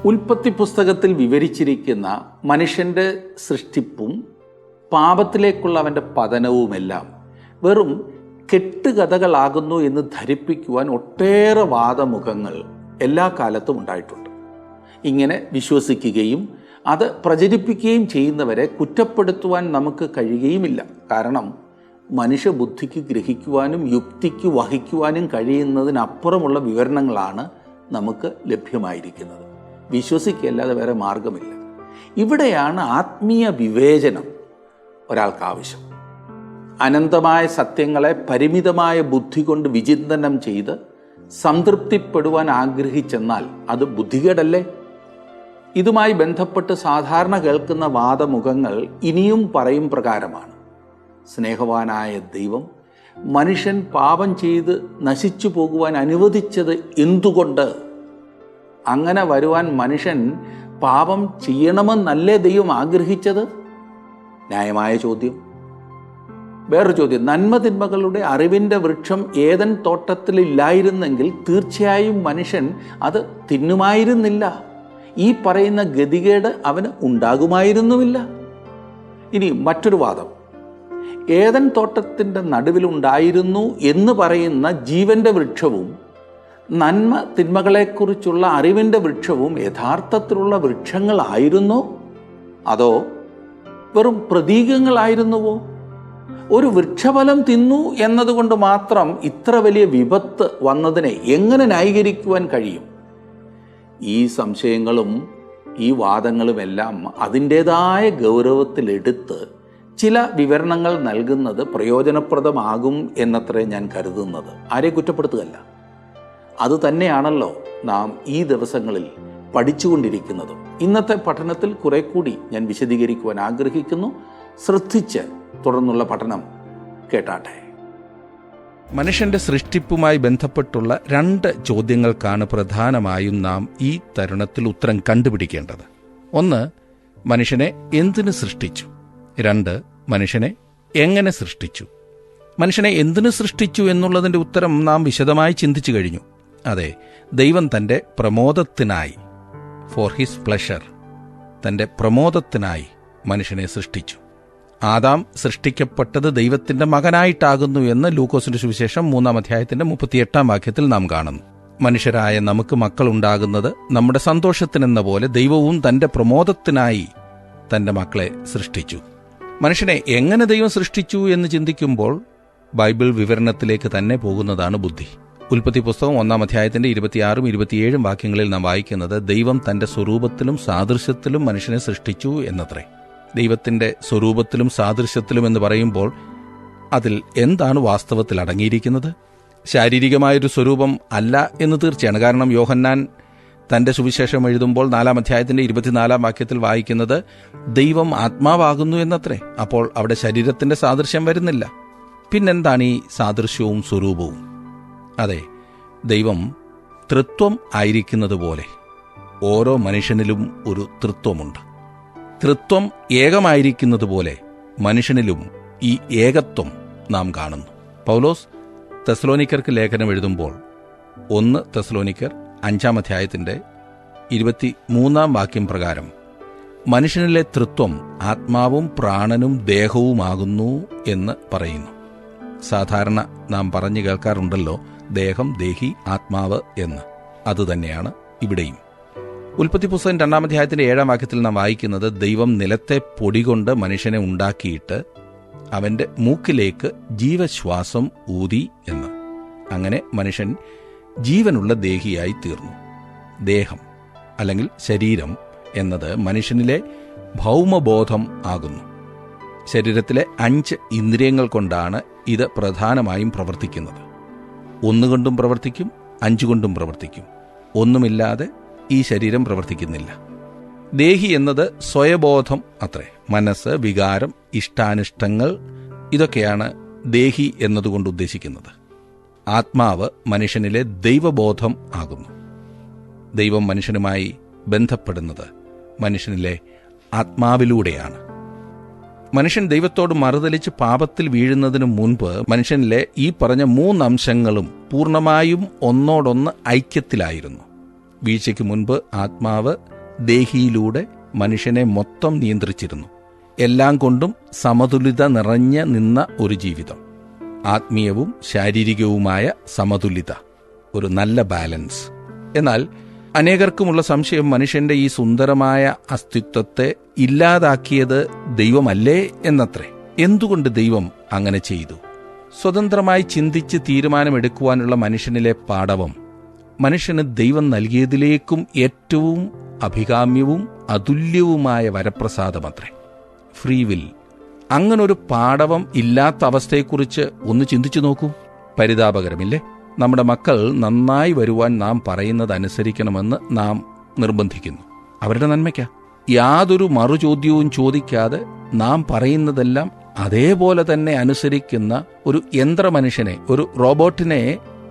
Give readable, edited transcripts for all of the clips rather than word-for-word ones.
ഉൽപ്പത്തി പുസ്തകത്തിൽ വിവരിച്ചിരിക്കുന്ന മനുഷ്യൻ്റെ സൃഷ്ടിപ്പും പാപത്തിലേക്കുള്ള അവൻ്റെ പതനവുമെല്ലാം വെറും കെട്ടുകഥകളാകുന്നു എന്ന് ധരിപ്പിക്കുവാൻ ഒട്ടേറെ വാദമുഖങ്ങൾ എല്ലാ കാലത്തും ഉണ്ടായിട്ടുണ്ട്. ഇങ്ങനെ വിശ്വസിക്കുകയും അത് പ്രചരിപ്പിക്കുകയും ചെയ്യുന്നവരെ കുറ്റപ്പെടുത്തുവാൻ നമുക്ക് കഴിയുകയുമില്ല. കാരണം മനുഷ്യബുദ്ധിക്ക് ഗ്രഹിക്കുവാനും യുക്തിക്ക് വഹിക്കുവാനും കഴിയുന്നതിനപ്പുറമുള്ള വിവരണങ്ങളാണ് നമുക്ക് ലഭ്യമായിരിക്കുന്നത്. വിശ്വസിക്കല്ലാതെ വേറെ മാർഗമില്ല. ഇവിടെയാണ് ആത്മീയ വിവേചനം ഒരാൾക്ക് ആവശ്യം. അനന്തമായ സത്യങ്ങളെ പരിമിതമായ ബുദ്ധി കൊണ്ട് വിചിന്തനം ചെയ്ത് സംതൃപ്തിപ്പെടുവാൻ ആഗ്രഹിച്ചെന്നാൽ അത് ബുദ്ധികേടല്ലേ? ഇതുമായി ബന്ധപ്പെട്ട് സാധാരണ കേൾക്കുന്ന വാദമുഖങ്ങൾ ഇനിയും പറയും പ്രകാരമാണ്. സ്നേഹവാനായ ദൈവം മനുഷ്യൻ പാപം ചെയ്ത് നശിച്ചു പോകുവാൻ അനുവദിച്ചത് എന്തുകൊണ്ട്? അങ്ങനെ വരുവാൻ മനുഷ്യൻ പാപം ചെയ്യണമെന്നല്ലേ ദൈവം ആഗ്രഹിച്ചത്? ന്യായമായ ചോദ്യം. വേറൊരു ചോദ്യം, നന്മതിന്മകളുടെ അറിവിൻ്റെ വൃക്ഷം ഏദൻ തോട്ടത്തിലില്ലായിരുന്നെങ്കിൽ തീർച്ചയായും മനുഷ്യൻ അത് തിന്നുമായിരുന്നില്ല. ഈ പറയുന്ന ഗതികേട് അവന് ഉണ്ടാകുമായിരുന്നുമില്ല. ഇനി മറ്റൊരു വാദം, ഏദൻ തോട്ടത്തിൻ്റെ നടുവിലുണ്ടായിരുന്നു എന്ന് പറയുന്ന ജീവൻ്റെ വൃക്ഷവും നന്മ തിന്മകളെക്കുറിച്ചുള്ള അറിവിൻ്റെ വൃക്ഷവും യഥാർത്ഥത്തിലുള്ള വൃക്ഷങ്ങളായിരുന്നോ അതോ വെറും പ്രതീകങ്ങളായിരുന്നുവോ? ഒരു വൃക്ഷഫലം തിന്നു എന്നതുകൊണ്ട് മാത്രം ഇത്ര വലിയ വിപത്ത് വന്നതിനെ എങ്ങനെ ന്യായീകരിക്കുവാൻ കഴിയും? ഈ സംശയങ്ങളും ഈ വാദങ്ങളുമെല്ലാം അതിൻ്റേതായ ഗൗരവത്തിലെടുത്ത് ചില വിവരണങ്ങൾ നൽകുന്നത് പ്രയോജനപ്രദമാകും എന്നത്രേ ഞാൻ കരുതുന്നത്. ആരെ കുറ്റപ്പെടുത്തുകയല്ല. അതുതന്നെയാണല്ലോ നാം ഈ ദിവസങ്ങളിൽ പഠിച്ചുകൊണ്ടിരിക്കുന്നതും. ഇന്നത്തെ പഠനത്തിൽ കുറെ കൂടി ഞാൻ വിശദീകരിക്കുവാൻ ആഗ്രഹിക്കുന്നു. ശ്രദ്ധിച്ച് തുടർന്നുള്ള പഠനം കേട്ടാട്ടെ. മനുഷ്യന്റെ സൃഷ്ടിപ്പുമായി ബന്ധപ്പെട്ടുള്ള 2 ചോദ്യങ്ങൾക്കാണ് പ്രധാനമായും നാം ഈ തരുണത്തിൽ ഉത്തരം കണ്ടുപിടിക്കേണ്ടത്. 1, മനുഷ്യനെ എന്തിനു സൃഷ്ടിച്ചു? 2, മനുഷ്യനെ എങ്ങനെ സൃഷ്ടിച്ചു? മനുഷ്യനെ എന്തിനു സൃഷ്ടിച്ചു എന്നുള്ളതിൻ്റെ ഉത്തരം നാം വിശദമായി ചിന്തിച്ചു കഴിഞ്ഞു. അതെ, ദൈവം തൻ്റെ പ്രമോദത്തിനായി, ഫോർ ഹിസ് പ്ലഷർ, തൻ്റെ പ്രമോദത്തിനായി മനുഷ്യനെ സൃഷ്ടിച്ചു. ആദാം സൃഷ്ടിക്കപ്പെട്ടത് ദൈവത്തിന്റെ മകനായിട്ടാകുന്നു എന്ന് ലൂക്കോസിന്റെ സുവിശേഷം 3-ാം അധ്യായത്തിന്റെ 38-ാം വാക്യത്തിൽ നാം കാണുന്നു. മനുഷ്യരായ നമുക്ക് മക്കളുണ്ടാകുന്നത് നമ്മുടെ സന്തോഷത്തിനെന്ന പോലെ ദൈവവും തന്റെ പ്രമോദത്തിനായി തന്റെ മക്കളെ സൃഷ്ടിച്ചു. മനുഷ്യനെ എങ്ങനെ ദൈവം സൃഷ്ടിച്ചു എന്ന് ചിന്തിക്കുമ്പോൾ ബൈബിൾ വിവരണത്തിലേക്ക് തന്നെ പോകുന്നതാണ് ബുദ്ധി. ഉൽപ്പത്തി പുസ്തകം 1-ാം അധ്യായത്തിന്റെ 26-ഉം 27-ഉം വാക്യങ്ങളിൽ നാം വായിക്കുന്നത് ദൈവം തന്റെ സ്വരൂപത്തിലും സാദൃശ്യത്തിലും മനുഷ്യനെ സൃഷ്ടിച്ചു എന്നത്രേ. ദൈവത്തിന്റെ സ്വരൂപത്തിലും സാദൃശ്യത്തിലും എന്ന് പറയുമ്പോൾ അതിൽ എന്താണ് വാസ്തവത്തിൽ അടങ്ങിയിരിക്കുന്നത്? ശാരീരികമായൊരു സ്വരൂപം അല്ല എന്ന് തീർച്ചയാണ്. കാരണം യോഹന്നാൻ തന്റെ സുവിശേഷം എഴുതുമ്പോൾ 4-ാം അധ്യായത്തിന്റെ 24-ാം വാക്യത്തിൽ വായിക്കുന്നത് ദൈവം ആത്മാവാകുന്നു എന്നത്രേ. അപ്പോൾ അവിടെ ശരീരത്തിന്റെ സാദൃശ്യം വരുന്നില്ല. പിന്നെന്താണ് ഈ സാദൃശ്യവും സ്വരൂപവും? അതെ, ദൈവം തൃത്വം ആയിരിക്കുന്നത് പോലെ ഓരോ മനുഷ്യനിലും ഒരു തൃത്വമുണ്ട്. തൃത്വം ഏകമായിരിക്കുന്നത് പോലെ മനുഷ്യനിലും ഈ ഏകത്വം നാം കാണുന്നു. പൗലോസ് തെസ്സലോനിക്കർക്ക് ലേഖനം എഴുതുമ്പോൾ 1 തെസ്സലോനിക്കർ 5-ാം അധ്യായത്തിന്റെ 23-ാം വാക്യം പ്രകാരം മനുഷ്യനിലെ തൃത്വം ആത്മാവും പ്രാണനും ദേഹവുമാകുന്നു എന്ന് പറയുന്നു. സാധാരണ നാം പറഞ്ഞു കേൾക്കാറുണ്ടല്ലോ, ദേഹം, ദേഹി, ആത്മാവ് എന്ന്. അതുതന്നെയാണ് ഇവിടെയും. ഉൽപ്പത്തി പുസ്തകം 2-ാം അധ്യായത്തിന്റെ 7-ാം വാക്യത്തിൽ നാം വായിക്കുന്നത് ദൈവം നിലത്തെ പൊടികൊണ്ട് മനുഷ്യനെ ഉണ്ടാക്കിയിട്ട് അവന്റെ മൂക്കിലേക്ക് ജീവശ്വാസം ഊതി എന്ന്. അങ്ങനെ മനുഷ്യൻ ജീവനുള്ള ദേഹിയായി തീർന്നു. ദേഹം അല്ലെങ്കിൽ ശരീരം എന്നത് മനുഷ്യനിലെ ഭൗമബോധം ആകുന്നു. ശരീരത്തിലെ 5 ഇന്ദ്രിയങ്ങൾ കൊണ്ടാണ് ഇത് പ്രധാനമായും പ്രവർത്തിക്കുന്നത്. 1 കൊണ്ടും പ്രവർത്തിക്കും, 5 കൊണ്ടും പ്രവർത്തിക്കും. ഒന്നുമില്ലാതെ ഈ ശരീരം പ്രവർത്തിക്കുന്നില്ല. ദേഹി എന്നത് സ്വയബോധം അത്രേ. മനസ്സ്, വികാരം, ഇഷ്ടാനിഷ്ടങ്ങൾ, ഇതൊക്കെയാണ് ദേഹി എന്നതുകൊണ്ട് ഉദ്ദേശിക്കുന്നത്. ആത്മാവ് മനുഷ്യനിലെ ദൈവബോധം ആകുന്നു. ദൈവം മനുഷ്യനുമായി ബന്ധപ്പെടുന്നത് മനുഷ്യനിലെ ആത്മാവിലൂടെയാണ്. മനുഷ്യൻ ദൈവത്തോട് മറുതലിച്ച് പാപത്തിൽ വീഴുന്നതിനു മുൻപ് മനുഷ്യനിലെ ഈ പറഞ്ഞ 3 അംശങ്ങളും പൂർണ്ണമായും ഒന്നോടൊന്ന് ഐക്യത്തിലായിരുന്നു. വീഴ്ചയ്ക്ക് മുൻപ് ആത്മാവ് ദേഹിയിലൂടെ മനുഷ്യനെ മൊത്തം നിയന്ത്രിച്ചിരുന്നു. എല്ലാം കൊണ്ടും സമതുലിത നിറഞ്ഞ നിന്ന ഒരു ജീവിതം, ആത്മീയവും ശാരീരികവുമായ സമതുലിത, ഒരു നല്ല ബാലൻസ്. എന്നാൽ അനേകർക്കുമുള്ള സംശയം മനുഷ്യന്റെ ഈ സുന്ദരമായ അസ്തിത്വത്തെ ഇല്ലാതാക്കിയത് ദൈവമല്ലേ എന്നത്രേ. എന്തുകൊണ്ട് ദൈവം അങ്ങനെ ചെയ്തു? സ്വതന്ത്രമായി ചിന്തിച്ച് തീരുമാനമെടുക്കുവാനുള്ള മനുഷ്യനിലെ പാടവം മനുഷ്യന് ദൈവം നൽകിയതിലേക്കും ഏറ്റവും അഭികാമ്യവും അതുല്യവുമായ വരപ്രസാദമത്രേ, ഫ്രീ വിൽ. അങ്ങനൊരു പാടവം ഇല്ലാത്ത അവസ്ഥയെക്കുറിച്ച് ഒന്ന് ചിന്തിച്ചു നോക്കൂ. പരിതാപകരമില്ലേ? നമ്മുടെ മക്കൾ നന്നായി വരുവാൻ നാം പറയുന്നതനുസരിക്കണമെന്ന് നാം നിർബന്ധിക്കുന്നു. അവരുടെ നന്മയ്ക്കാ. യാതൊരു മറുചോദ്യവും ചോദിക്കാതെ നാം പറയുന്നതെല്ലാം അതേപോലെ തന്നെ അനുസരിക്കുന്ന ഒരു യന്ത്രമനുഷ്യനെ, ഒരു റോബോട്ടിനെ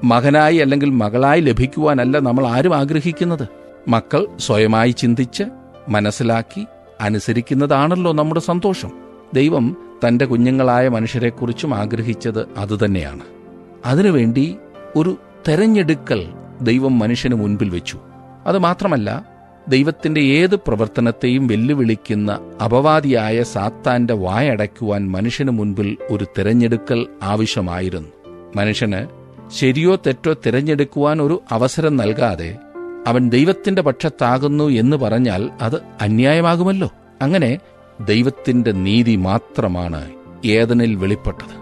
മകനായി അല്ലെങ്കിൽ മകളായി ലഭിക്കുവാനല്ല നമ്മൾ ആരും ആഗ്രഹിക്കുന്നത്. മക്കൾ സ്വയമായി ചിന്തിച്ച് മനസ്സിലാക്കി അനുസരിക്കുന്നതാണല്ലോ നമ്മുടെ സന്തോഷം. ദൈവം തന്റെ കുഞ്ഞുങ്ങളായ മനുഷ്യരെക്കുറിച്ചും ആഗ്രഹിച്ചത് അതുതന്നെയാണ്. അതിനുവേണ്ടി ഒരു തെരഞ്ഞെടുക്കൽ ദൈവം മനുഷ്യന് മുൻപിൽ വെച്ചു. അതുമാത്രമല്ല, ദൈവത്തിന്റെ ഏത് പ്രവർത്തനത്തെയും വെല്ലുവിളിക്കുന്ന അപവാദിയായ സാത്താന്റെ വായടയ്ക്കുവാൻ മനുഷ്യന് മുൻപിൽ ഒരു തിരഞ്ഞെടുക്കൽ ആവശ്യമായിരുന്നു. മനുഷ്യന് ശരിയോ തെറ്റോ തിരഞ്ഞെടുക്കുവാൻ ഒരു അവസരം നൽകാതെ അവൻ ദൈവത്തിന്റെ പക്ഷത്താകുന്നു എന്ന് പറഞ്ഞാൽ അത് അന്യായമാകുമല്ലോ. അങ്ങനെ ദൈവത്തിന്റെ നീതി മാത്രമാണ് ഏദനിൽ വെളിപ്പെട്ടത്.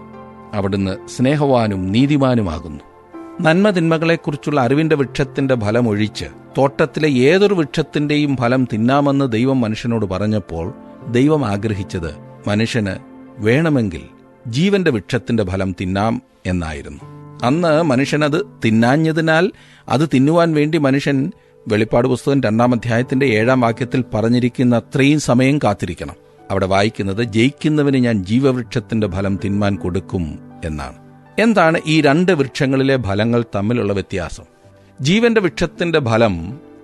അവിടുന്ന് സ്നേഹവാനും നീതിമാനുമാകുന്നു. നന്മതിന്മകളെക്കുറിച്ചുള്ള അറിവിന്റെ വൃക്ഷത്തിന്റെ ഫലം ഒഴിച്ച് തോട്ടത്തിലെ ഏതൊരു വൃക്ഷത്തിന്റെയും ഫലം തിന്നാമെന്ന് ദൈവം മനുഷ്യനോട് പറഞ്ഞപ്പോൾ ദൈവം ആഗ്രഹിച്ചത് മനുഷ്യന് വേണമെങ്കിൽ ജീവന്റെ വൃക്ഷത്തിന്റെ ഫലം തിന്നാം എന്നായിരുന്നു. അന്ന് മനുഷ്യനത് തിന്നാഞ്ഞതിനാൽ അത് തിന്നുവാൻ വേണ്ടി മനുഷ്യൻ വെളിപ്പാട് പുസ്തകം 2-ാം അധ്യായത്തിന്റെ 7-ാം വാക്യത്തിൽ പറഞ്ഞിരിക്കുന്ന അത്രയും സമയം കാത്തിരിക്കണം. അവിടെ വായിക്കുന്നത്, ജയിക്കുന്നവന് ഞാൻ ജീവവൃക്ഷത്തിന്റെ ഫലം തിന്മാൻ കൊടുക്കും എന്നാണ്. എന്താണ് ഈ രണ്ട് വൃക്ഷങ്ങളിലെ ഫലങ്ങൾ തമ്മിലുള്ള വ്യത്യാസം? ജീവന്റെ വൃക്ഷത്തിന്റെ ഫലം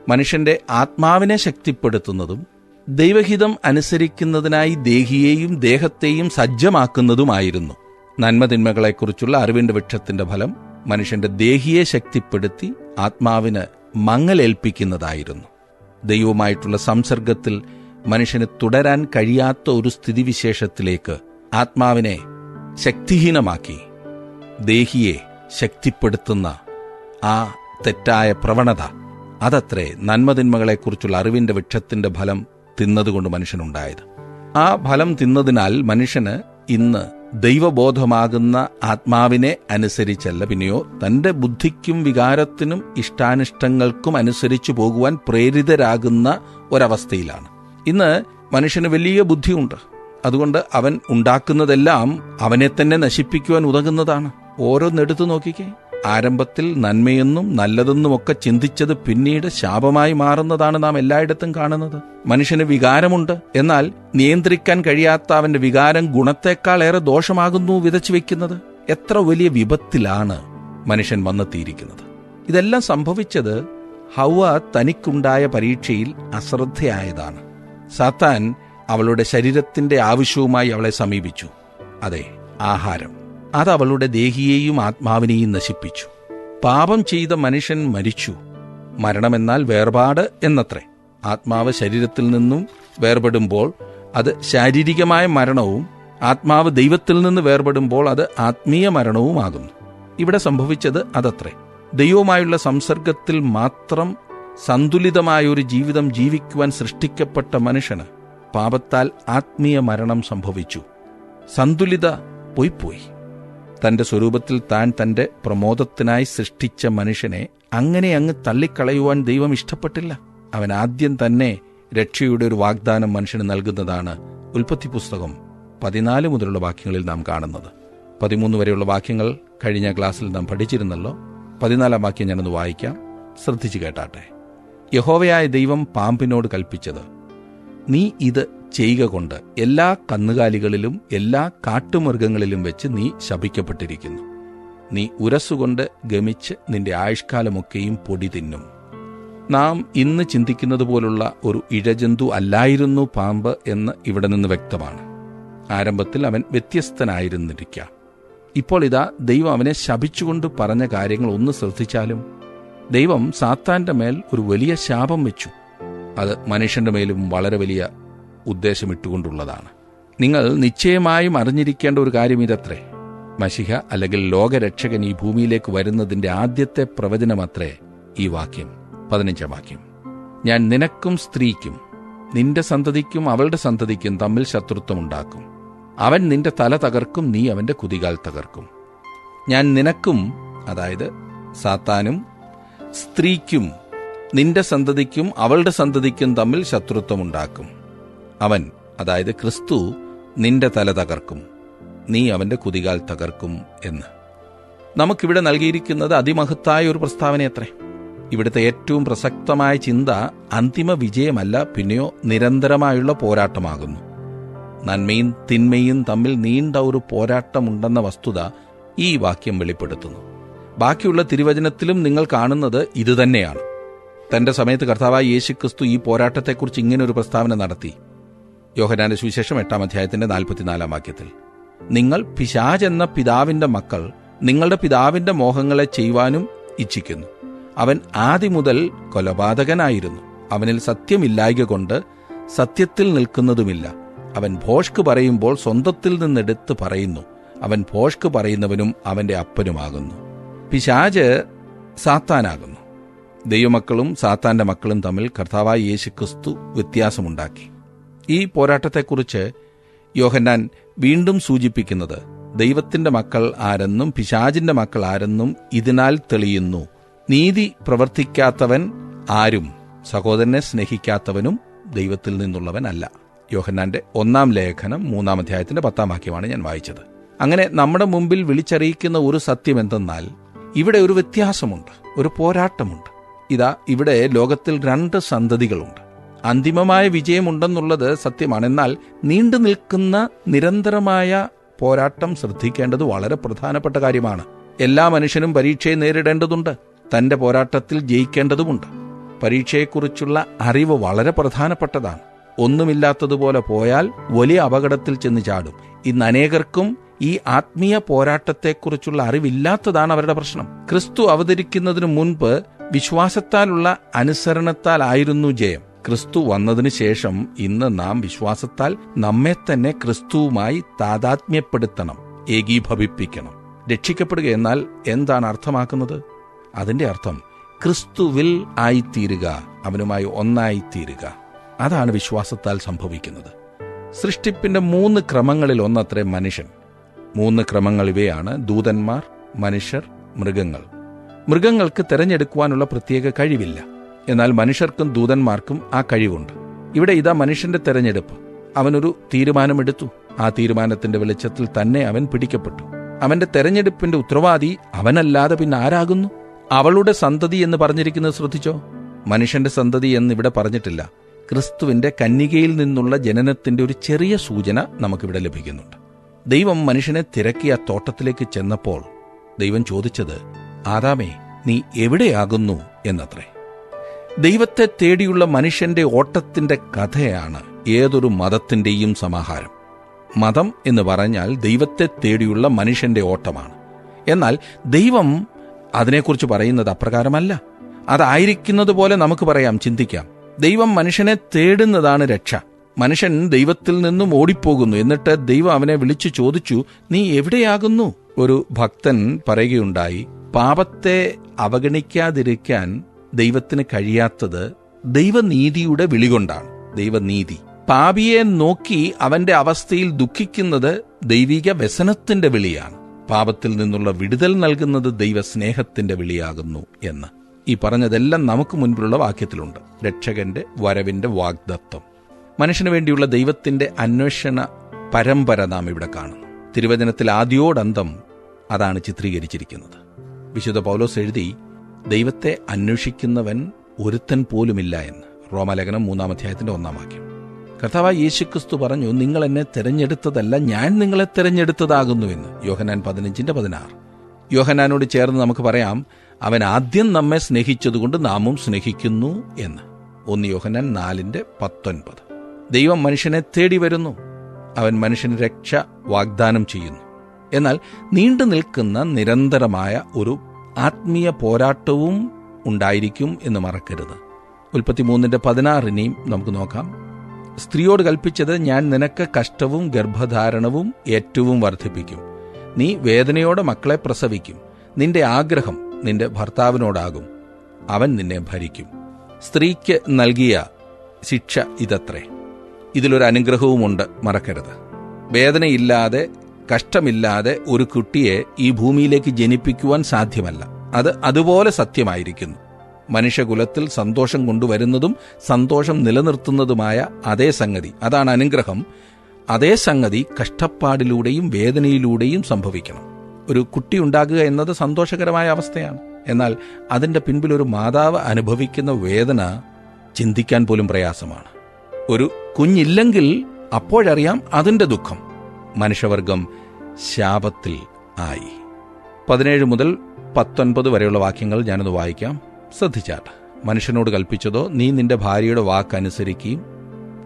മനുഷ്യന്റെ ആത്മാവിനെ ശക്തിപ്പെടുത്തുന്നതും ദൈവഹിതം അനുസരിക്കുന്നതിനായി ദേഹിയെയും ദേഹത്തെയും സജ്ജമാക്കുന്നതുമായിരുന്നു. നന്മതിന്മകളെക്കുറിച്ചുള്ള അറിവിന്റെ വൃക്ഷത്തിന്റെ ഫലം മനുഷ്യന്റെ ദേഹിയെ ശക്തിപ്പെടുത്തി ആത്മാവിന് മങ്ങലേൽപ്പിക്കുന്നതായിരുന്നു. ദൈവവുമായിട്ടുള്ള സംസർഗത്തിൽ മനുഷ്യന് തുടരാൻ കഴിയാത്ത ഒരു സ്ഥിതിവിശേഷത്തിലേക്ക് ആത്മാവിനെ ശക്തിഹീനമാക്കി ദേഹിയെ ശക്തിപ്പെടുത്തുന്ന ആ തെറ്റായ പ്രവണത, അതത്രേ നന്മതിന്മകളെക്കുറിച്ചുള്ള അറിവിന്റെ വൃക്ഷത്തിന്റെ ഫലം തിന്നതുകൊണ്ട് മനുഷ്യനുണ്ടായത്. ആ ഫലം തിന്നതിനാൽ മനുഷ്യന് ഇന്ന് ദൈവബോധമാകുന്ന ആത്മാവിനെ അനുസരിച്ചല്ല, പിന്നെയോ തന്റെ ബുദ്ധിക്കും വികാരത്തിനും ഇഷ്ടാനിഷ്ടങ്ങൾക്കും അനുസരിച്ചു പോകുവാൻ പ്രേരിതരാകുന്ന ഒരവസ്ഥയിലാണ്. ഇന്ന് മനുഷ്യന് വലിയ ബുദ്ധിയുണ്ട്. അതുകൊണ്ട് അവൻ ഉണ്ടാക്കുന്നതെല്ലാം അവനെ തന്നെ നശിപ്പിക്കുവാൻ ഉതകുന്നതാണ്. ഓരോന്നെടുത്തു നോക്കിക്കേ. ആരംഭത്തിൽ നന്മയെന്നും നല്ലതെന്നുമൊക്കെ ചിന്തിച്ചത് പിന്നീട് ശാപമായി മാറുന്നതാണ് നാം എല്ലായിടത്തും കാണുന്നത്. മനുഷ്യന് വികാരമുണ്ട്, എന്നാൽ നിയന്ത്രിക്കാൻ കഴിയാത്ത അവന്റെ വികാരം ഗുണത്തെക്കാളേറെ ദോഷമാകുന്നു വിതച്ചു വെക്കുന്നത്. എത്ര വലിയ വിപത്തിലാണ് മനുഷ്യൻ വന്നെത്തിയിരിക്കുന്നത്. ഇതെല്ലാം സംഭവിച്ചത് ഹവ്വ തനിക്കുണ്ടായ പരീക്ഷയിൽ അശ്രദ്ധയായതാണ്. സാത്താൻ അവളുടെ ശരീരത്തിന്റെ ആവശ്യവുമായി അവളെ സമീപിച്ചു. അതെ, ആഹാരം. അത് അവളുടെ ദേഹിയെയും ആത്മാവിനെയും നശിപ്പിച്ചു. പാപം ചെയ്ത മനുഷ്യൻ മരിച്ചു. മരണമെന്നാൽ വേർപാട് എന്നത്രേ. ആത്മാവ് ശരീരത്തിൽ നിന്നും വേർപെടുമ്പോൾ അത് ശാരീരികമായ മരണവും ആത്മാവ് ദൈവത്തിൽ നിന്ന് വേർപെടുമ്പോൾ അത് ആത്മീയ മരണവുമാകുന്നു. ഇവിടെ സംഭവിച്ചത് അതത്രേ. ദൈവവുമായുള്ള സംസർഗത്തിൽ മാത്രം സന്തുലിതമായൊരു ജീവിതം ജീവിക്കുവാൻ സൃഷ്ടിക്കപ്പെട്ട മനുഷ്യന് പാപത്താൽ ആത്മീയ മരണം സംഭവിച്ചു. സന്തുലിത പോയി. തന്റെ സ്വരൂപത്തിൽ താൻ തന്റെ പ്രമോദത്തിനായി സൃഷ്ടിച്ച മനുഷ്യനെ അങ്ങനെ അങ്ങ് തള്ളിക്കളയുവാൻ ദൈവം ഇഷ്ടപ്പെട്ടില്ല. അവൻ ആദ്യം തന്നെ രക്ഷയുടെ ഒരു വാഗ്ദാനം മനുഷ്യന് നൽകുന്നതാണ് ഉൽപ്പത്തി പുസ്തകം 14 മുതലുള്ള വാക്യങ്ങളിൽ നാം കാണുന്നത്. 13 വരെയുള്ള വാക്യങ്ങൾ കഴിഞ്ഞ ക്ലാസ്സിൽ നാം പഠിച്ചിരുന്നല്ലോ. 14-ാം വാക്യം ഞാനൊന്ന് വായിക്കാം, ശ്രദ്ധിച്ചു കേട്ടാട്ടെ. യഹോവയായ ദൈവം പാമ്പിനോട് കൽപ്പിച്ചത്, നീ ഇത് ചെയ്യുക കൊണ്ട് എല്ലാ കന്നുകാലികളിലും എല്ലാ കാട്ടുമൃഗങ്ങളിലും വെച്ച് നീ ശപിക്കപ്പെട്ടിരിക്കുന്നു. നീ ഉരസുകൊണ്ട് ഗമിച്ച് നിന്റെ ആയുഷ്കാലമൊക്കെയും പൊടി തിന്നും. നാം ഇന്ന് ചിന്തിക്കുന്നത് പോലുള്ള ഒരു ഇഴജന്തു അല്ലായിരുന്നു പാമ്പ് എന്ന് ഇവിടെ നിന്ന് വ്യക്തമാണ്. ആരംഭത്തിൽ അവൻ വ്യത്യസ്തനായിരുന്നിരിക്കാം. ഇപ്പോൾ ഇതാ ദൈവം അവനെ ശപിച്ചുകൊണ്ട് പറഞ്ഞ കാര്യങ്ങൾ ഒന്ന് ശ്രദ്ധിച്ചാലും. ദൈവം സാത്താന്റെ മേൽ ഒരു വലിയ ശാപം വെച്ചു. അത് മനുഷ്യന്റെ മേലും വളരെ വലിയ ഉദ്ദേശമിട്ടുകൊണ്ടുള്ളതാണ്. നിങ്ങൾ നിശ്ചയമായും അറിഞ്ഞിരിക്കേണ്ട ഒരു കാര്യം ഇതത്രേ: മശിഹ അല്ലെങ്കിൽ ലോകരക്ഷകൻ ഈ ഭൂമിയിലേക്ക് വരുന്നതിന്റെ ആദ്യത്തെ പ്രവചനമത്രേ ഈ വാക്യം, 15-ാം വാക്യം. ഞാൻ നിനക്കും സ്ത്രീക്കും നിന്റെ സന്തതിക്കും അവളുടെ സന്തതിക്കും തമ്മിൽ ശത്രുത്വമുണ്ടാക്കും. അവൻ നിന്റെ തല തകർക്കും, നീ അവന്റെ കുതികാൽ തകർക്കും. ഞാൻ നിനക്കും, അതായത് സാത്താനും, സ്ത്രീക്കും നിന്റെ സന്തതിക്കും അവളുടെ സന്തതിക്കും തമ്മിൽ ശത്രുത്വമുണ്ടാക്കും. അവൻ, അതായത് ക്രിസ്തു, നിന്റെ തല തകർക്കും, നീ അവന്റെ കുതികാൽ തകർക്കും എന്ന് നമുക്കിവിടെ നൽകിയിരിക്കുന്നത് അതിമഹത്തായ ഒരു പ്രസ്താവനയത്രേ. ഇവിടുത്തെ ഏറ്റവും പ്രസക്തമായ ചിന്ത അന്തിമ വിജയമല്ല, പിന്നെയോ നിരന്തരമായുള്ള പോരാട്ടമാകുന്നു. നന്മയും തിന്മയും തമ്മിൽ നീണ്ട ഒരു പോരാട്ടമുണ്ടെന്ന വസ്തുത ഈ വാക്യം വെളിപ്പെടുത്തുന്നു. ബാക്കിയുള്ള തിരുവചനത്തിലും നിങ്ങൾ കാണുന്നത് ഇതുതന്നെയാണ്. തന്റെ സമയത്ത് കർത്താവായ യേശുക്രിസ്തു ഈ പോരാട്ടത്തെക്കുറിച്ച് ഇങ്ങനൊരു പ്രസ്താവന നടത്തി. യോഹന്നാന്റെ സുവിശേഷം 8-ാം അധ്യായത്തിന്റെ 44-ാം വാക്യത്തിൽ, നിങ്ങൾ പിശാചെന്ന പിതാവിന്റെ മക്കൾ നിങ്ങളുടെ പിതാവിന്റെ മോഹങ്ങളെ ചെയ്യുവാനും ഇച്ഛിക്കുന്നു. അവൻ ആദി മുതൽ കൊലപാതകനായിരുന്നു. അവനിൽ സത്യമില്ലായ്ക കൊണ്ട് സത്യത്തിൽ നിൽക്കുന്നതുമില്ല. അവൻ ഭോഷ്ക് പറയുമ്പോൾ സ്വന്തത്തിൽ നിന്നെടുത്ത് പറയുന്നു. അവൻ ഭോഷ്ക് പറയുന്നവനും അവന്റെ അപ്പനുമാകുന്നു. പിശാച് സാത്താനാകുന്നു. ദൈവമക്കളും സാത്താന്റെ മക്കളും തമ്മിൽ കർത്താവായ യേശുക്രിസ്തു വ്യത്യാസമുണ്ടാക്കി. ഈ പോരാട്ടത്തെക്കുറിച്ച് യോഹന്നാൻ വീണ്ടും സൂചിപ്പിക്കുന്നത് ദൈവത്തിന്റെ മക്കൾ ആരെന്നും പിശാചിന്റെ മക്കൾ ആരെന്നും ഇതിനാൽ തെളിയുന്നു. നീതി പ്രവർത്തിക്കാത്തവൻ ആരും സഹോദരനെ സ്നേഹിക്കാത്തവനും ദൈവത്തിൽ നിന്നുള്ളവനല്ല. യോഹന്നാന്റെ 1-ാം ലേഖനം 3-ാം അധ്യായത്തിന്റെ 10-ാം വാക്യമാണ് ഞാൻ വായിച്ചത്. അങ്ങനെ നമ്മുടെ മുമ്പിൽ വിളിച്ചറിയിക്കുന്ന ഒരു സത്യം എന്തെന്നാൽ, ഇവിടെ ഒരു വ്യത്യാസമുണ്ട്, ഒരു പോരാട്ടമുണ്ട്. ഇതാ, ഇവിടെ ലോകത്തിൽ 2 സന്തതികളുണ്ട്. അന്തിമമായ വിജയമുണ്ടെന്നുള്ളത് സത്യമാണ്. എന്നാൽ നീണ്ടു നിൽക്കുന്ന നിരന്തരമായ പോരാട്ടം ശ്രദ്ധിക്കേണ്ടത് വളരെ പ്രധാനപ്പെട്ട കാര്യമാണ്. എല്ലാ മനുഷ്യനും പരീക്ഷയെ നേരിടേണ്ടതുണ്ട്, തന്റെ പോരാട്ടത്തിൽ ജയിക്കേണ്ടതുമുണ്ട്. പരീക്ഷയെക്കുറിച്ചുള്ള അറിവ് വളരെ പ്രധാനപ്പെട്ടതാണ്. ഒന്നുമില്ലാത്തതുപോലെ പോയാൽ വലിയ അപകടത്തിൽ ചെന്ന് ചാടും. ഇന്ന് അനേകർക്കും ഈ ആത്മീയ പോരാട്ടത്തെക്കുറിച്ചുള്ള അറിവില്ലാത്തതാണ് അവരുടെ പ്രശ്നം. ക്രിസ്തു അവതരിക്കുന്നതിനു മുൻപ് വിശ്വാസത്താലുള്ള അനുസരണത്താലായിരുന്നു ജയം. ക്രിസ്തു വന്നതിനു ശേഷം ഇന്ന് നാം വിശ്വാസത്താൽ നമ്മെ തന്നെ ക്രിസ്തുവുമായി താതാത്മ്യപ്പെടുത്തണം, ഏകീഭവിപ്പിക്കണം. രക്ഷിക്കപ്പെടുക എന്നാൽ എന്താണ് അർത്ഥമാക്കുന്നത്? അതിന്റെ അർത്ഥം ക്രിസ്തുവിൽ ആയിത്തീരുക, അവനുമായി ഒന്നായിത്തീരുക. അതാണ് വിശ്വാസത്താൽ സംഭവിക്കുന്നത്. സൃഷ്ടിപ്പിന്റെ 3 ക്രമങ്ങളിൽ ഒന്നത്രേ മനുഷ്യൻ. 3 ക്രമങ്ങൾ ഇവയാണ്: ദൂതന്മാർ, മനുഷ്യർ, മൃഗങ്ങൾ. മൃഗങ്ങൾക്ക് തെരഞ്ഞെടുക്കുവാനുള്ള പ്രത്യേക കഴിവില്ല. എന്നാൽ മനുഷ്യർക്കും ദൂതന്മാർക്കും ആ കഴിവുണ്ട്. ഇവിടെ ഇതാ മനുഷ്യന്റെ തെരഞ്ഞെടുപ്പ്. അവനൊരു തീരുമാനമെടുത്തു. ആ തീരുമാനത്തിന്റെ വെളിച്ചത്തിൽ തന്നെ അവൻ പിടിക്കപ്പെട്ടു. അവന്റെ തെരഞ്ഞെടുപ്പിന്റെ ഉത്തരവാദി അവനല്ലാതെ പിന്നെ ആരാകുന്നു? അവളുടെ സന്തതി എന്ന് പറഞ്ഞിരിക്കുന്നത് ശ്രദ്ധിച്ചോ? മനുഷ്യന്റെ സന്തതി എന്നിവിടെ പറഞ്ഞിട്ടില്ല. ക്രിസ്തുവിന്റെ കന്യകയിൽ നിന്നുള്ള ജനനത്തിന്റെ ഒരു ചെറിയ സൂചന നമുക്കിവിടെ ലഭിക്കുന്നുണ്ട്. ദൈവം മനുഷ്യനെ തിരക്കിയ തോട്ടത്തിലേക്ക് ചെന്നപ്പോൾ ദൈവം ചോദിച്ചത്, ആദാമേ, നീ എവിടെയാകുന്നു എന്നത്രേ. ദൈവത്തെ തേടിയുള്ള മനുഷ്യന്റെ ഓട്ടത്തിന്റെ കഥയാണ് ഏതൊരു മതത്തിന്റെയും സമാഹാരം. മതം എന്ന് പറഞ്ഞാൽ ദൈവത്തെ തേടിയുള്ള മനുഷ്യന്റെ ഓട്ടമാണ്. എന്നാൽ ദൈവം അതിനെക്കുറിച്ച് പറയുന്നത് അപ്രകാരമല്ല. അതായിരിക്കുന്നത് പോലെ നമുക്ക് പറയാം, ചിന്തിക്കാം. ദൈവം മനുഷ്യനെ തേടുന്നതാണ് രക്ഷ. മനുഷ്യൻ ദൈവത്തിൽ നിന്നും ഓടിപ്പോകുന്നു. എന്നിട്ട് ദൈവം അവനെ വിളിച്ചു ചോദിച്ചു, നീ എവിടെയാകുന്നു? ഒരു ഭക്തൻ പറയുകയുണ്ടായി, പാപത്തെ അവഗണിക്കാതിരിക്കാൻ ദൈവത്തിന് കഴിയാത്തത് ദൈവനീതിയുടെ വിളികൊണ്ടാണ്. ദൈവനീതി. പാപിയെ നോക്കി അവന്റെ അവസ്ഥയിൽ ദുഃഖിക്കുന്നത് ദൈവിക വ്യസനത്തിന്റെ വിളിയാണ്. പാപത്തിൽ നിന്നുള്ള വിടുതൽ നൽകുന്നത് ദൈവസ്നേഹത്തിന്റെ വിളിയാകുന്നു എന്ന്. ഈ പറഞ്ഞതെല്ലാം നമുക്ക് മുൻപിലുള്ള വാക്യത്തിലുണ്ട്. രക്ഷകന്റെ വരവിന്റെ വാഗ്ദത്തം, മനുഷ്യന് വേണ്ടിയുള്ള ദൈവത്തിന്റെ അന്വേഷണ പരമ്പര നാം ഇവിടെ കാണുന്നു. തിരുവചനത്തിൽ ആദ്യോടന്തം അതാണ് ചിത്രീകരിച്ചിരിക്കുന്നത്. വിശുദ്ധ പൗലോസ് എഴുതി, ദൈവത്തെ അന്വേഷിക്കുന്നവൻ ഒരുത്തൻ പോലുമില്ല എന്ന്. റോമാലേഖനം 3-ാം അധ്യായത്തിന്റെ 1-ാം വാക്യം. കർത്താവായ യേശുക്രിസ്തു പറഞ്ഞു, നിങ്ങൾ എന്നെ തെരഞ്ഞെടുത്തതല്ല, ഞാൻ നിങ്ങളെ തെരഞ്ഞെടുത്തതാകുന്നു എന്ന്. യോഹന്നാൻ 15:16. യോഹന്നാനോട് ചേർന്ന് നമുക്ക് പറയാം, അവൻ ആദ്യം നമ്മെ സ്നേഹിച്ചതുകൊണ്ട് നാമും സ്നേഹിക്കുന്നു എന്ന്. 1 യോഹന്നാൻ 4:19. ദൈവം മനുഷ്യനെ തേടി വരുന്നു. അവൻ മനുഷ്യന് രക്ഷ വാഗ്ദാനം ചെയ്യുന്നു. എന്നാൽ നീണ്ടു നിൽക്കുന്ന നിരന്തരമായ ഒരു ആത്മീയ പോരാട്ടവും ഉണ്ടായിരിക്കും എന്ന് മറക്കരുത്. ഉൽപ്പത്തി 3:16 നമുക്ക് നോക്കാം. സ്ത്രീയോട് കൽപ്പിച്ചത്, ഞാൻ നിനക്ക് കഷ്ടവും ഗർഭധാരണവും ഏറ്റവും വർദ്ധിപ്പിക്കും. നീ വേദനയോടെ മക്കളെ പ്രസവിക്കും. നിന്റെ ആഗ്രഹം നിന്റെ ഭർത്താവിനോടാകും, അവൻ നിന്നെ ഭരിക്കും. സ്ത്രീക്ക് നൽകിയ ശിക്ഷ ഇതത്രേ. ഇതിലൊരു അനുഗ്രഹവുമുണ്ട്, മറക്കരുത്. വേദനയില്ലാതെ കഷ്ടമില്ലാതെ ഒരു കുട്ടിയെ ഈ ഭൂമിയിലേക്ക് ജനിപ്പിക്കുവാൻ സാധ്യമല്ല. അത് അതുപോലെ സത്യമായിരിക്കുന്നു. മനുഷ്യകുലത്തിൽ സന്തോഷം കൊണ്ടുവരുന്നതും സന്തോഷം നിലനിർത്തുന്നതുമായ അതേ സംഗതി, അതാണ് അനുഗ്രഹം. അതേ സംഗതി കഷ്ടപ്പാടിലൂടെയും വേദനയിലൂടെയും സംഭവിക്കണം. ഒരു കുട്ടി ഉണ്ടാകുക എന്നത് സന്തോഷകരമായ അവസ്ഥയാണ്. എന്നാൽ അതിൻ്റെ പിൻപിൽ ഒരു മാതാവ് അനുഭവിക്കുന്ന വേദന ചിന്തിക്കാൻ പോലും പ്രയാസമാണ്. ഒരു കുഞ്ഞില്ലെങ്കിൽ അപ്പോഴറിയാം അതിൻ്റെ ദുഃഖം. മനുഷ്യവർഗം ശാപത്തിൽ ആയി. 17 മുതൽ 19 വരെയുള്ള വാക്യങ്ങൾ ഞാനൊന്ന് വായിക്കാം, ശ്രദ്ധിച്ചാട്ട്. മനുഷ്യനോട് കൽപ്പിച്ചതോ, നീ നിന്റെ ഭാര്യയുടെ വാക്കനുസരിക്കുകയും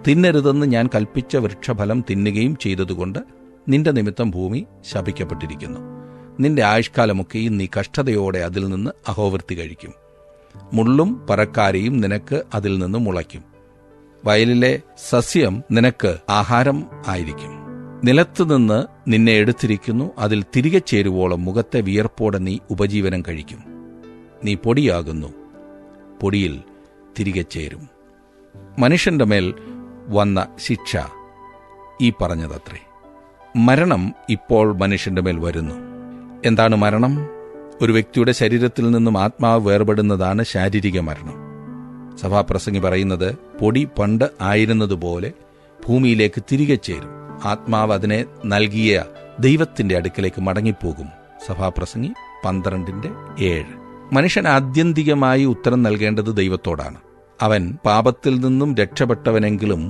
തിന്നരുതെന്ന് ഞാൻ കൽപ്പിച്ച വൃക്ഷഫലം തിന്നുകയും ചെയ്തതുകൊണ്ട് നിന്റെ നിമിത്തം ഭൂമി ശപിക്കപ്പെട്ടിരിക്കുന്നു. നിന്റെ ആയുഷ്കാലമൊക്കെയും നീ കഷ്ടതയോടെ അതിൽ നിന്ന് അഹോവൃത്തി കഴിക്കും. മുള്ളും പറക്കാരയും നിനക്ക് അതിൽ നിന്ന് മുളയ്ക്കും. വയലിലെ സസ്യം നിനക്ക് ആഹാരം ആയിരിക്കും. നിലത്തുനിന്ന് നിന്നെ എടുത്തിരിക്കുന്നു, അതിൽ തിരികെ ചേരുവോളം മുഖത്തെ വിയർപ്പോടെ നീ ഉപജീവനം കഴിക്കും. നീ പൊടിയാകുന്നു, പൊടിയിൽ തിരികെ ചേരും. മനുഷ്യന്റെ മേൽ വന്ന ശിക്ഷ ഈ പറഞ്ഞതത്രേ. മരണം ഇപ്പോൾ മനുഷ്യന്റെ മേൽ വരുന്നു. എന്താണ് മരണം? ഒരു വ്യക്തിയുടെ ശരീരത്തിൽ നിന്നും ആത്മാവ് വേർപെടുന്നതാണ് ശാരീരിക മരണം. സഭാപ്രസംഗി പറയുന്നത്, പൊടി പണ്ട് ആയിരുന്നതുപോലെ ഭൂമിയിലേക്ക് തിരികെ ചേരും. ആത്മാവ് അതിനെ നൽകിയ ദൈവത്തിന്റെ അടുക്കലേക്ക് മടങ്ങിപ്പോകും. സഭാപ്രസംഗി 12:7. മനുഷ്യൻ ആത്യന്തികമായി ഉത്തരം നൽകേണ്ടത് ദൈവത്തോടാണ്. അവൻ പാപത്തിൽ നിന്നും രക്ഷപ്പെട്ടവനെങ്കിലും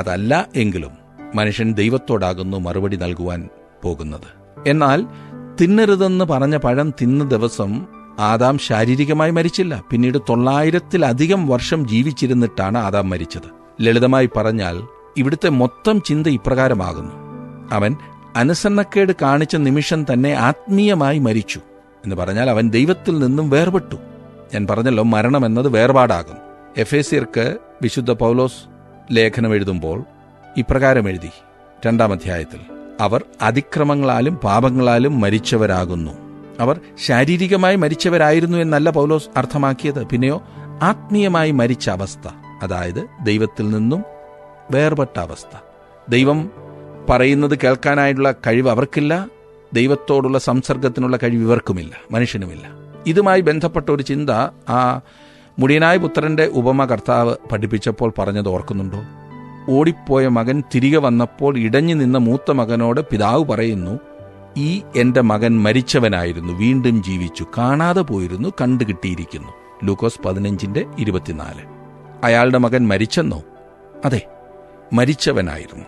അതല്ല എങ്കിലും മനുഷ്യൻ ദൈവത്തോടാകുന്നു മറുപടി നൽകുവാൻ പോകുന്നത്. എന്നാൽ തിന്നരുതെന്ന് പറഞ്ഞ പഴം തിന്ന ദിവസം ആദാം ശാരീരികമായി മരിച്ചില്ല. പിന്നീട് 900-ലധികം വർഷം ജീവിച്ചിരുന്നിട്ടാണ് ആദാം മരിച്ചത്. ലളിതമായി പറഞ്ഞാൽ ഇവിടുത്തെ മൊത്തം ചിന്ത ഇപ്രകാരമാകുന്നു: അവൻ അനുസരണക്കേട് കാണിച്ച നിമിഷം തന്നെ ആത്മീയമായി മരിച്ചു എന്ന് പറഞ്ഞാൽ അവൻ ദൈവത്തിൽ നിന്നും വേർപെട്ടു. ഞാൻ പറഞ്ഞല്ലോ, മരണം എന്നത് വേർപാടാകുന്നു. എഫേസ്യർക്ക് വിശുദ്ധ പൗലോസ് ലേഖനം എഴുതുമ്പോൾ ഇപ്രകാരം എഴുതി, 2-ാം അധ്യായത്തിൽ, അവർ അതിക്രമങ്ങളാലും പാപങ്ങളാലും മരിച്ചവരാകുന്നു. അവർ ശാരീരികമായി മരിച്ചവരായിരുന്നു എന്നല്ല പൗലോസ് അർത്ഥമാക്കിയത്. പിന്നെയോ ആത്മീയമായി മരിച്ച അവസ്ഥ, അതായത് ദൈവത്തിൽ നിന്നും വേർപെട്ട അവസ്ഥ. ദൈവം പറയുന്നത് കേൾക്കാനായിട്ടുള്ള കഴിവ് അവർക്കില്ല. ദൈവത്തോടുള്ള സംസർഗത്തിനുള്ള കഴിവ് ഇവർക്കുമില്ല, മനുഷ്യനുമില്ല. ഇതുമായി ബന്ധപ്പെട്ട ഒരു ചിന്ത ആ മുടിയനായ പുത്രന്റെ ഉപമ കർത്താവ് പഠിപ്പിച്ചപ്പോൾ പറഞ്ഞത് ഓർക്കുന്നുണ്ടോ? ഓടിപ്പോയ മകൻ തിരികെ വന്നപ്പോൾ ഇടഞ്ഞു നിന്ന മൂത്ത മകനോട് പിതാവ് പറയുന്നു, ഈ എന്റെ മകൻ മരിച്ചവനായിരുന്നു, വീണ്ടും ജീവിച്ചു, കാണാതെ പോയിരുന്നു, കണ്ടുകിട്ടിയിരിക്കുന്നു. ലൂക്കോസ് 15:24. അയാളുടെ മകൻ മരിച്ചെന്നോ? അതെ, മരിച്ചവനായിരുന്നു.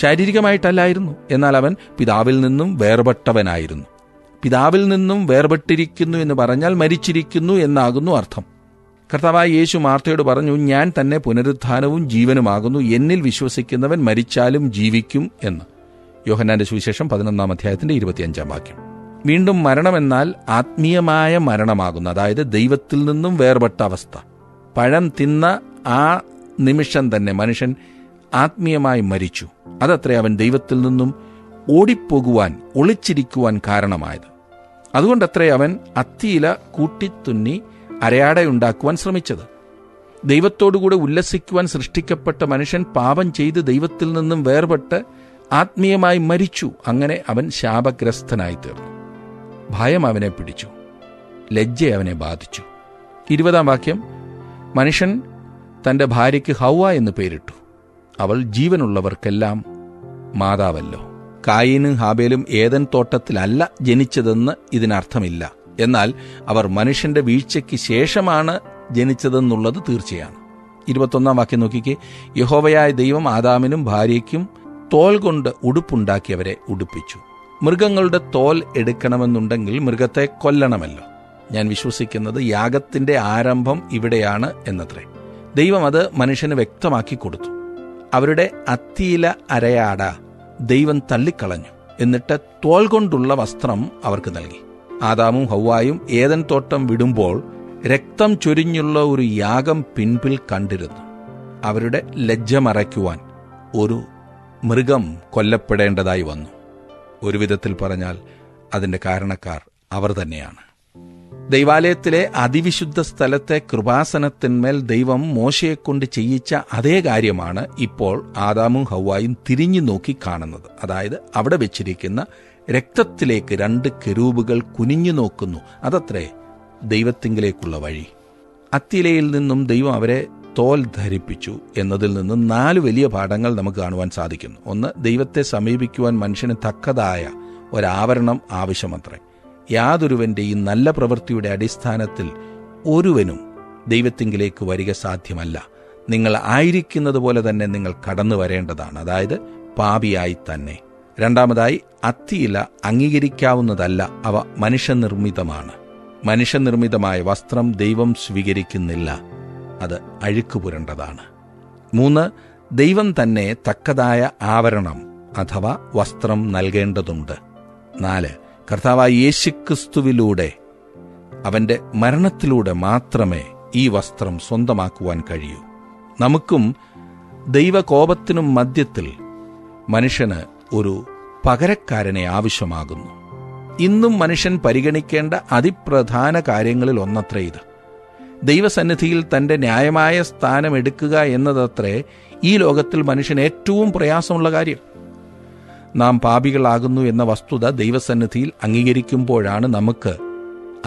ശാരീരികമായിട്ടല്ലായിരുന്നു. എന്നാൽ അവൻ പിതാവിൽ നിന്നും വേർപെട്ടവനായിരുന്നു. പിതാവിൽ നിന്നും വേർപെട്ടിരിക്കുന്നു എന്ന് പറഞ്ഞാൽ മരിച്ചിരിക്കുന്നു എന്നാകുന്നു അർത്ഥം. കർത്താവായ യേശു മാർത്തയോട് പറഞ്ഞു, ഞാൻ തന്നെ പുനരുത്ഥാനവും ജീവനുമാകുന്നു, എന്നിൽ വിശ്വസിക്കുന്നവൻ മരിച്ചാലും ജീവിക്കും എന്ന്. യോഹന്നാന്റെ സുവിശേഷം 11-ാം അധ്യായത്തിന്റെ 25-ാം വാക്യം. വീണ്ടും മരണമെന്നാൽ ആത്മീയമായ മരണമാകുന്നു, അതായത് ദൈവത്തിൽ നിന്നും വേർപെട്ട അവസ്ഥ. പഴം തിന്ന ആ നിമിഷം തന്നെ മനുഷ്യൻ ആത്മീയമായി മരിച്ചു. അതത്രേ അവൻ ദൈവത്തിൽ നിന്നും ഓടിപ്പോകുവാൻ, ഒളിച്ചിരിക്കുവാൻ കാരണമായത്. അതുകൊണ്ടത്രേ അവൻ അത്തിയില കൂട്ടിത്തുന്നി അരയാടയുണ്ടാക്കുവാൻ ശ്രമിച്ചത്. ദൈവത്തോടുകൂടെ ഉല്ലസിക്കുവാൻ സൃഷ്ടിക്കപ്പെട്ട മനുഷ്യൻ പാപം ചെയ്ത് ദൈവത്തിൽ നിന്നും വേർപെട്ട് ആത്മീയമായി മരിച്ചു. അങ്ങനെ അവൻ ശാപഗ്രസ്തനായി തീർന്നു. ഭയം അവനെ പിടിച്ചു, ലജ്ജ അവനെ ബാധിച്ചു. 20-ാം വാക്യം, മനുഷ്യൻ തന്റെ ഭാര്യയ്ക്ക് ഹൗവ എന്ന് പേരിട്ടു. അവൾ ജീവനുള്ളവർക്കെല്ലാം മാതാവല്ലോ. കായീനും ഹാബേലും ഏദൻ തോട്ടത്തിലല്ല ജനിച്ചതെന്ന് ഇതിനർത്ഥമില്ല. എന്നാൽ അവർ മനുഷ്യന്റെ വീഴ്ചയ്ക്ക് ശേഷമാണ് ജനിച്ചതെന്നുള്ളത് തീർച്ചയാണ്. 21-ാം വാക്യം നോക്കിക്കേ. യഹോവയായ ദൈവം ആദാമിനും ഭാര്യയ്ക്കും തോൽ കൊണ്ട് ഉടുപ്പുണ്ടാക്കിയവരെ ഉടുപ്പിച്ചു. മൃഗങ്ങളുടെ തോൽ എടുക്കണമെന്നുണ്ടെങ്കിൽ മൃഗത്തെ കൊല്ലണമല്ലോ. ഞാൻ വിശ്വസിക്കുന്നത് യാഗത്തിന്റെ ആരംഭം ഇവിടെയാണ് എന്നത്രേ. ദൈവം അത് മനുഷ്യന് വ്യക്തമാക്കി കൊടുത്തു. അവരുടെ അത്തിയില അരയാട ദൈവം തള്ളിക്കളഞ്ഞു. എന്നിട്ട് തോൽ കൊണ്ടുള്ള വസ്ത്രം അവർക്ക് നൽകി. ആദാമും ഹൗവായും ഏദൻ തോട്ടം വിടുമ്പോൾ രക്തം ചൊരിഞ്ഞുള്ള ഒരു യാഗം പിൻപിൽ കണ്ടിരുന്നു. അവരുടെ ലജ്ജ മറയ്ക്കുവാൻ ഒരു മൃഗം കൊല്ലപ്പെടേണ്ടതായി വന്നു. ഒരു വിധത്തിൽ പറഞ്ഞാൽ അതിൻ്റെ കാരണക്കാർ അവർ തന്നെയാണ്. ദൈവാലയത്തിലെ അതിവിശുദ്ധ സ്ഥലത്തെ കൃപാസനത്തിന്മേൽ ദൈവം മോശയെക്കൊണ്ട് ചെയ്യിച്ച അതേ കാര്യമാണ് ഇപ്പോൾ ആദാമും ഹവ്വായും തിരിഞ്ഞു നോക്കി കാണുന്നത്. അതായത് അവിടെ വെച്ചിരിക്കുന്ന രക്തത്തിലേക്ക് 2 കെരൂബുകൾ കുനിഞ്ഞു നോക്കുന്നു. അതത്രേ ദൈവത്തിങ്കിലേക്കുള്ള വഴി. അത്തിയിലയിൽ നിന്നും ദൈവം അവരെ തോൽ ധരിപ്പിച്ചു എന്നതിൽ നിന്ന് 4 വലിയ പാഠങ്ങൾ നമുക്ക് കാണുവാൻ സാധിക്കുന്നു. ഒന്ന്, ദൈവത്തെ സമീപിക്കുവാൻ മനുഷ്യന് തക്കതായ ഒരാവരണം ആവശ്യമത്രേ. യാതൊരുവൻ്റെയും നല്ല പ്രവൃത്തിയുടെ അടിസ്ഥാനത്തിൽ ഒരുവനും ദൈവത്തിങ്കിലേക്ക് വരിക സാധ്യമല്ല. നിങ്ങൾ ആയിരിക്കുന്നത് പോലെ തന്നെ നിങ്ങൾ കടന്നു വരേണ്ടതാണ്, അതായത് പാപിയായി തന്നെ. രണ്ടാമതായി, അത്തിയില അംഗീകരിക്കാവുന്നതല്ല, അവ മനുഷ്യനിർമ്മിതമാണ്. മനുഷ്യനിർമ്മിതമായ വസ്ത്രം ദൈവം സ്വീകരിക്കുന്നില്ല, അത് അഴുക്ക് പുരണ്ടതാണ്. 3, ദൈവം തന്നെ തക്കതായ ആവരണം അഥവാ വസ്ത്രം നൽകേണ്ടതുണ്ട്. 4, കർത്താവായ യേശുക്രിസ്തുവിലൂടെ അവൻ്റെ മരണത്തിലൂടെ മാത്രമേ ഈ വസ്ത്രം സ്വന്തമാക്കുവാൻ കഴിയൂ. നമുക്കും ദൈവകോപത്തിനും മധ്യത്തിൽ മനുഷ്യന് ഒരു പകരക്കാരനെ ആവശ്യമാകുന്നു. ഇന്നും മനുഷ്യൻ പരിഗണിക്കേണ്ട അതിപ്രധാന കാര്യങ്ങളിൽ ഒന്നത്രേ ഇത്. ദൈവസന്നിധിയിൽ തൻ്റെ ന്യായമായ സ്ഥാനം എടുക്കുക എന്നതത്രേ ഈ ലോകത്തിൽ മനുഷ്യന് ഏറ്റവും പ്രയാസമുള്ള കാര്യം. നാം പാപികളാകുന്നു എന്ന വസ്തുത ദൈവസന്നിധിയിൽ അംഗീകരിക്കുമ്പോഴാണ് നമുക്ക്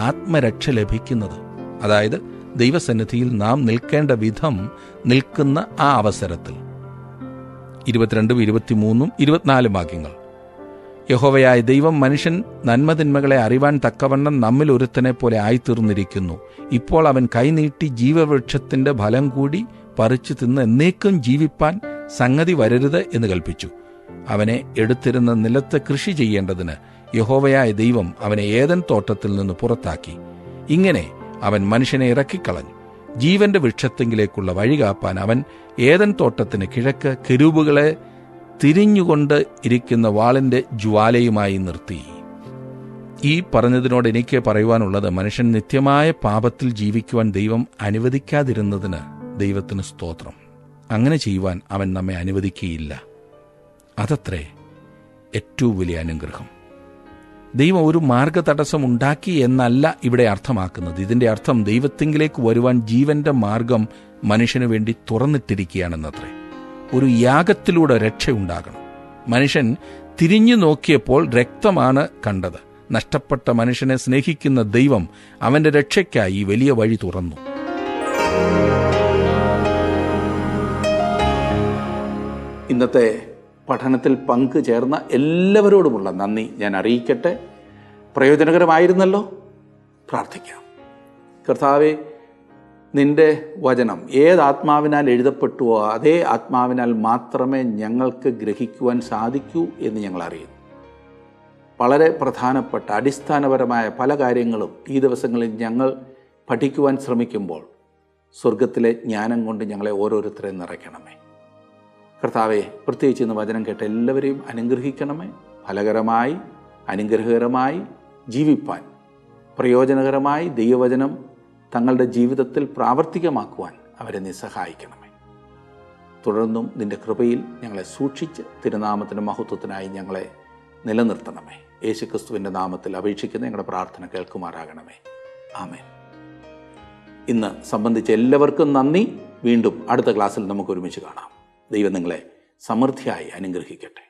ആത്മരക്ഷ ലഭിക്കുന്നത്. അതായത് ദൈവസന്നിധിയിൽ നാം നിൽക്കേണ്ട വിധം നിൽക്കുന്ന ആ അവസരത്തിൽ. 22, 23, 24 വാക്യങ്ങൾ. യഹോവയായ ദൈവം മനുഷ്യൻ നന്മതിന്മകളെ അറിവാൻ തക്കവണ്ണം നമ്മിൽ ഒരുത്തനെ പോലെ ആയിത്തീർന്നിരിക്കുന്നു. ഇപ്പോൾ അവൻ കൈനീട്ടി ജീവവൃക്ഷത്തിന്റെ ഫലം കൂടി പറിച്ചു തിന്ന് എന്നേക്കും ജീവിപ്പാൻ സംഗതി വരരുത് എന്ന് കൽപ്പിച്ചു. അവനെ എടുത്തിരുന്ന നിലത്ത് കൃഷി ചെയ്യേണ്ടതിന് യഹോവയായ ദൈവം അവനെ ഏദൻ തോട്ടത്തിൽ നിന്ന് പുറത്താക്കി. ഇങ്ങനെ അവൻ മനുഷ്യനെ ഇറക്കിക്കളഞ്ഞു. ജീവന്റെ വൃക്ഷത്തെങ്കിലേക്കുള്ള വഴി കാപ്പാൻ അവൻ ഏദൻ തോട്ടത്തിന് കിഴക്ക് കെരൂബുകളെ തിരിഞ്ഞുകൊണ്ട് ഇരിക്കുന്ന വാളിന്റെ ജ്വാലയുമായി നിർത്തി. ഈ പറഞ്ഞതിനോട് എനിക്ക് പറയുവാനുള്ളത്, മനുഷ്യൻ നിത്യമായ പാപത്തിൽ ജീവിക്കുവാൻ ദൈവം അനുവദിക്കാതിരുന്നതിന് ദൈവത്തിന് സ്തോത്രം. അങ്ങനെ ചെയ്യുവാൻ അവൻ നമ്മെ അനുവദിക്കുകയില്ല. അതത്രേ ഏറ്റവും വലിയ അനുഗ്രഹം. ദൈവം ഒരു മാർഗതടസ്സം ഉണ്ടാക്കി എന്നല്ല ഇവിടെ അർത്ഥമാക്കുന്നത്. ഇതിന്റെ അർത്ഥം ദൈവത്തിങ്കിലേക്ക് വരുവാൻ ജീവന്റെ മാർഗം മനുഷ്യന് വേണ്ടി തുറന്നിട്ടിരിക്കുകയാണെന്നത്രേ. ഒരു യാഗത്തിലൂടെ രക്ഷയുണ്ടാകണം. മനുഷ്യൻ തിരിഞ്ഞു നോക്കിയപ്പോൾ രക്തമാണ് കണ്ടത്. നഷ്ടപ്പെട്ട മനുഷ്യനെ സ്നേഹിക്കുന്ന ദൈവം അവന്റെ രക്ഷയ്ക്കായി വലിയ വഴി തുറന്നു. ഇന്നത്തെ പഠനത്തിൽ പങ്കുചേർന്ന എല്ലാവരോടുമുള്ള നന്ദി ഞാൻ അറിയിക്കട്ടെ. പ്രയോജനകരമായിരുന്നല്ലോ. പ്രാർത്ഥിക്കാം. കർത്താവേ, നിന്റെ വചനം ഏത് ആത്മാവിനാൽ എഴുതപ്പെട്ടുവോ അതേ ആത്മാവിനാൽ മാത്രമേ ഞങ്ങൾക്ക് ഗ്രഹിക്കുവാൻ സാധിക്കൂ എന്ന് ഞങ്ങൾ അറിയുന്നു. വളരെ പ്രധാനപ്പെട്ട അടിസ്ഥാനപരമായ പല കാര്യങ്ങളും ഈ ദിവസങ്ങളിൽ ഞങ്ങൾ പഠിക്കുവാൻ ശ്രമിക്കുമ്പോൾ സ്വർഗത്തിലെ ജ്ഞാനം കൊണ്ട് ഞങ്ങളെ ഓരോരുത്തരെയും നിറയ്ക്കണമേ. കർത്താവെ, പ്രത്യേകിച്ച് ഇന്ന് വചനം കേട്ട എല്ലാവരെയും അനുഗ്രഹിക്കണമേ. ഫലകരമായി അനുഗ്രഹകരമായി ജീവിപ്പാൻ, പ്രയോജനകരമായി ദൈവവചനം തങ്ങളുടെ ജീവിതത്തിൽ പ്രാവർത്തികമാക്കുവാൻ അവരെ നീ സഹായിക്കണമേ. തുടർന്നും നിൻ്റെ കൃപയിൽ ഞങ്ങളെ സൂക്ഷിച്ച് തിരുനാമത്തിൻ്റെ മഹത്വത്തിനായി ഞങ്ങളെ നിലനിർത്തണമേ. യേശുക്രിസ്തുവിൻ്റെ നാമത്തിൽ അപേക്ഷിക്കുന്ന ഞങ്ങളുടെ പ്രാർത്ഥന കേൾക്കുമാറാകണമേ. ആമേൻ. ഇന്ന് സംബന്ധിച്ച എല്ലാവർക്കും നന്ദി. വീണ്ടും അടുത്ത ക്ലാസ്സിൽ നമുക്ക് ഒരുമിച്ച് കാണാം. ദൈവം നിങ്ങളെ സമൃദ്ധിയായി അനുഗ്രഹിക്കട്ടെ.